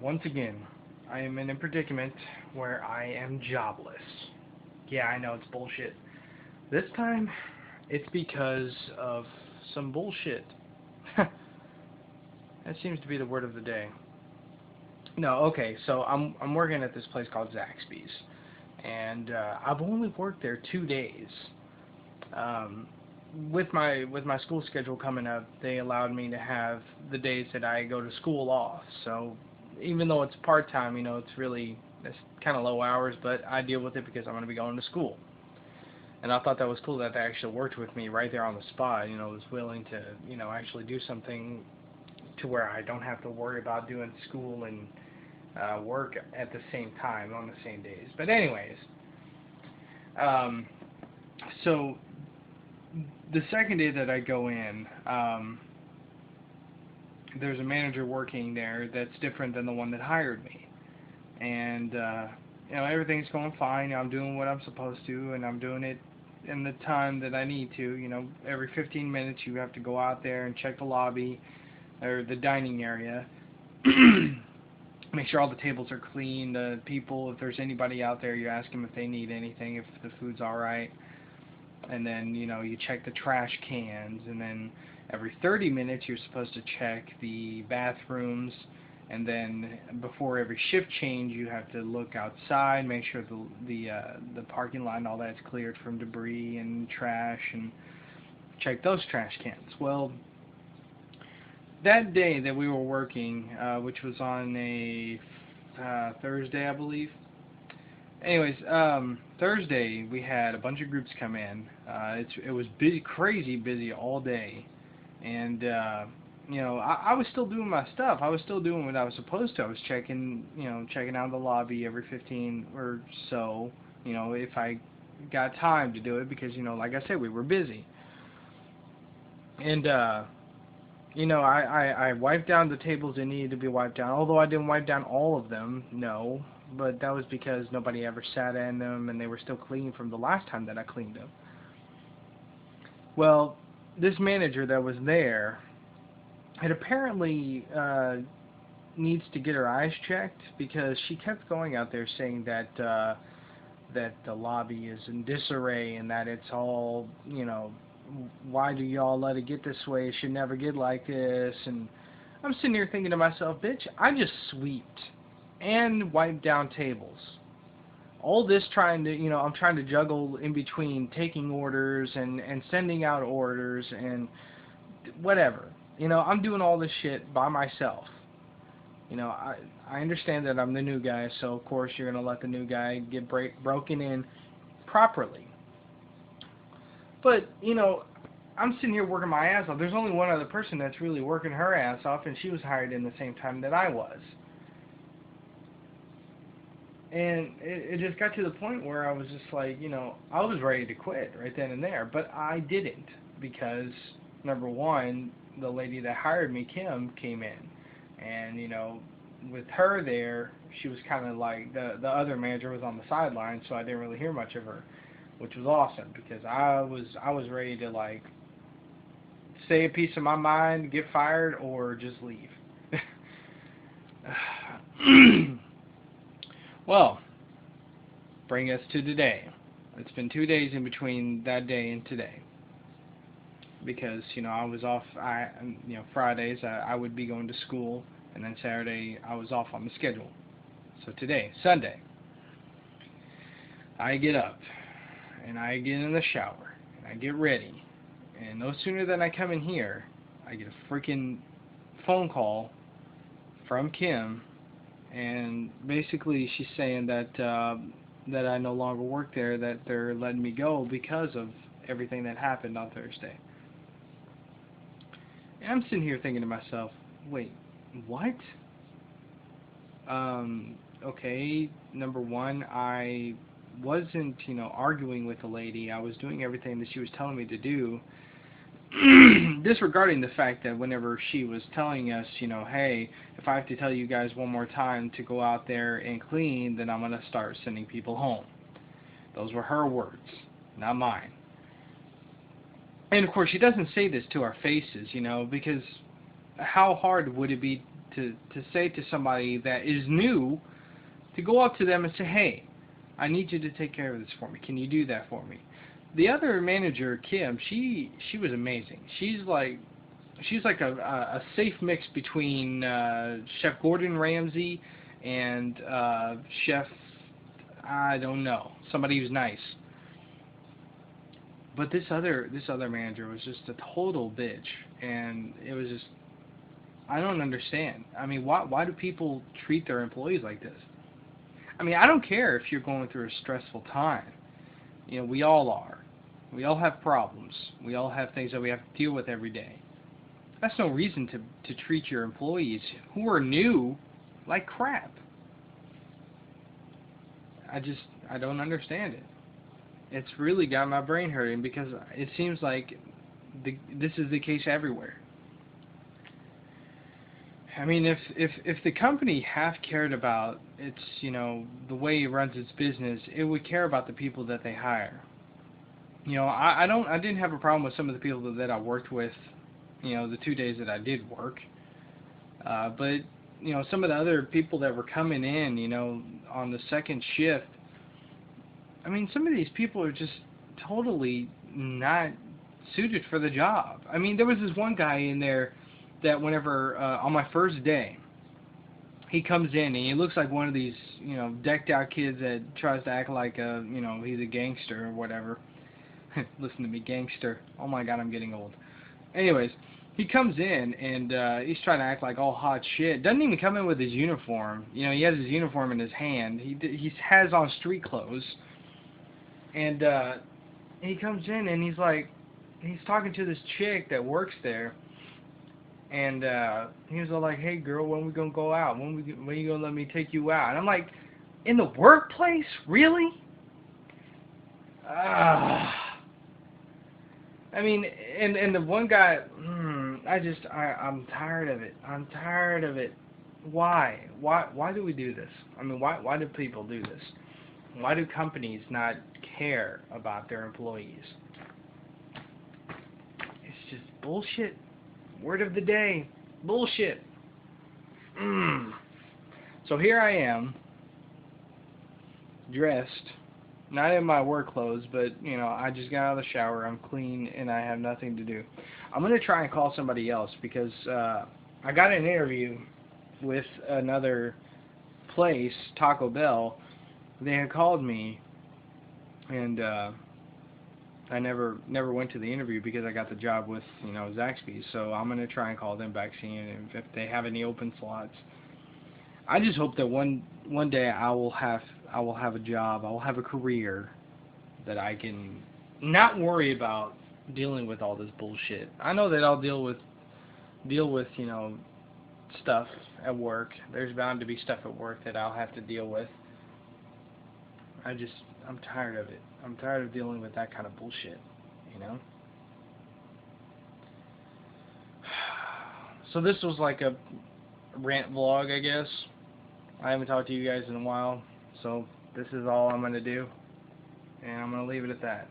Once again, I am in a predicament where I am jobless. Yeah, I know it's bullshit. This time, it's because of some bullshit. That seems to be the word of the day. No, okay, so I'm working at this place called Zaxby's, and I've only worked there 2 days. Um, with my school schedule coming up, they allowed me to have the days that I go to school off. So even though it's part time, it's kind of low hours, but I deal with it because I'm going to be going to school. And I thought that was cool that they actually worked with me right there on the spot. Was willing to actually do something to where I don't have to worry about doing school and work at the same time on the same days. But anyways, um, so the second day that I go in, there's a manager working there that's different than the one that hired me, and everything's going fine. I'm doing what I'm supposed to, and I'm doing it in the time that I need to. Every 15 minutes you have to go out there and check the lobby or the dining area. Make sure all the tables are clean. The people, if there's anybody out there, you ask them if they need anything, if the food's all right. And then you check the trash cans, and then every 30 minutes you're supposed to check the bathrooms, and then before every shift change you have to look outside, make sure the parking lot and all that's cleared from debris and trash, and check those trash cans. Well, that day that we were working, which was on a Thursday, I believe. Anyways, Thursday we had a bunch of groups come in. It was busy, crazy busy all day, and I was still doing my stuff. I was still doing what I was supposed to. I was checking out the lobby every 15 or so. If I got time to do it, because like I said, we were busy, and I wiped down the tables that needed to be wiped down. Although I didn't wipe down all of them, no. But that was because nobody ever sat in them, and they were still clean from the last time that I cleaned them. Well, this manager that was there had apparently needs to get her eyes checked, because she kept going out there saying that that the lobby is in disarray, and that it's all, why do y'all let it get this way? It should never get like this. And I'm sitting here thinking to myself, bitch, I just sweeped and wiped down tables. All this I'm trying to juggle in between taking orders and sending out orders and whatever. I'm doing all this shit by myself. I understand that I'm the new guy, so of course you're going to let the new guy get broken in properly. But, I'm sitting here working my ass off. There's only one other person that's really working her ass off, and she was hired in the same time that I was. And it just got to the point where I was just like, I was ready to quit right then and there. But I didn't, because, number one, the lady that hired me, Kim, came in. And, with her there, she was kind of like, the other manager was on the sideline, so I didn't really hear much of her, which was awesome, because I was ready to, like, say a piece of my mind, get fired, or just leave. Well, bring us to today. It's been 2 days in between that day and today, because I was off. Fridays I would be going to school, and then Saturday I was off on the schedule. So today, Sunday, I get up and I get in the shower and I get ready, and no sooner than I come in here, I get a freaking phone call from Kim. And basically she's saying that that I no longer work there, that they're letting me go because of everything that happened on Thursday. And I'm sitting here thinking to myself, wait, what? Okay, number one, I wasn't, arguing with the lady. I was doing everything that she was telling me to do, disregarding the fact that whenever she was telling us, hey, if I have to tell you guys one more time to go out there and clean, then I'm going to start sending people home. Those were her words, not mine. And of course, she doesn't say this to our faces, because how hard would it be to say to somebody that is new, to go up to them and say, hey, I need you to take care of this for me. Can you do that for me? The other manager, Kim, she was amazing. She's like a safe mix between Chef Gordon Ramsay and Chef, I don't know, somebody who's nice. But this other manager was just a total bitch, and it was just, I don't understand. I mean, why do people treat their employees like this? I mean, I don't care if you're going through a stressful time. You know, we all are. We all have problems. We all have things that we have to deal with every day. That's no reason to treat your employees who are new like crap. I don't understand it. It's really got my brain hurting because it seems like this is the case everywhere. I mean, if the company half cared about its, you know, the way it runs its business, it would care about the people that they hire. You know, I didn't have a problem with some of the people that I worked with, you know, the 2 days that I did work. But, you know, some of the other people that were coming in, you know, on the second shift, I mean, some of these people are just totally not suited for the job. I mean, there was this one guy in there that whenever, on my first day, he comes in and he looks like one of these, you know, decked out kids that tries to act like a, you know, he's a gangster or whatever. Listen to me, gangster. Oh my God, I'm getting old. Anyways, he comes in and he's trying to act like all hot shit. Doesn't even come in with his uniform. You know, he has his uniform in his hand. He has on street clothes. And he comes in and he's like, he's talking to this chick that works there. And he was all like, hey girl, when we gonna go out? When you gonna let me take you out? And I'm like, in the workplace? Really? I mean, and the one guy, I'm tired of it. I'm tired of it. Why? Why do we do this? I mean, why do people do this? Why do companies not care about their employees? It's just bullshit. Word of the day. Bullshit. So here I am, dressed, not in my work clothes, but, you know, I just got out of the shower, I'm clean, and I have nothing to do. I'm going to try and call somebody else because I got an interview with another place, Taco Bell. They had called me, and I never went to the interview because I got the job with, you know, Zaxby's. So I'm going to try and call them back, seeing if they have any open slots. I just hope that one day I will have a job, I will have a career that I can not worry about dealing with all this bullshit. I know that I'll deal with, you know, stuff at work. There's bound to be stuff at work that I'll have to deal with. I'm tired of it. I'm tired of dealing with that kind of bullshit, you know? So this was like a rant vlog, I guess. I haven't talked to you guys in a while, so this is all I'm going to do, and I'm going to leave it at that.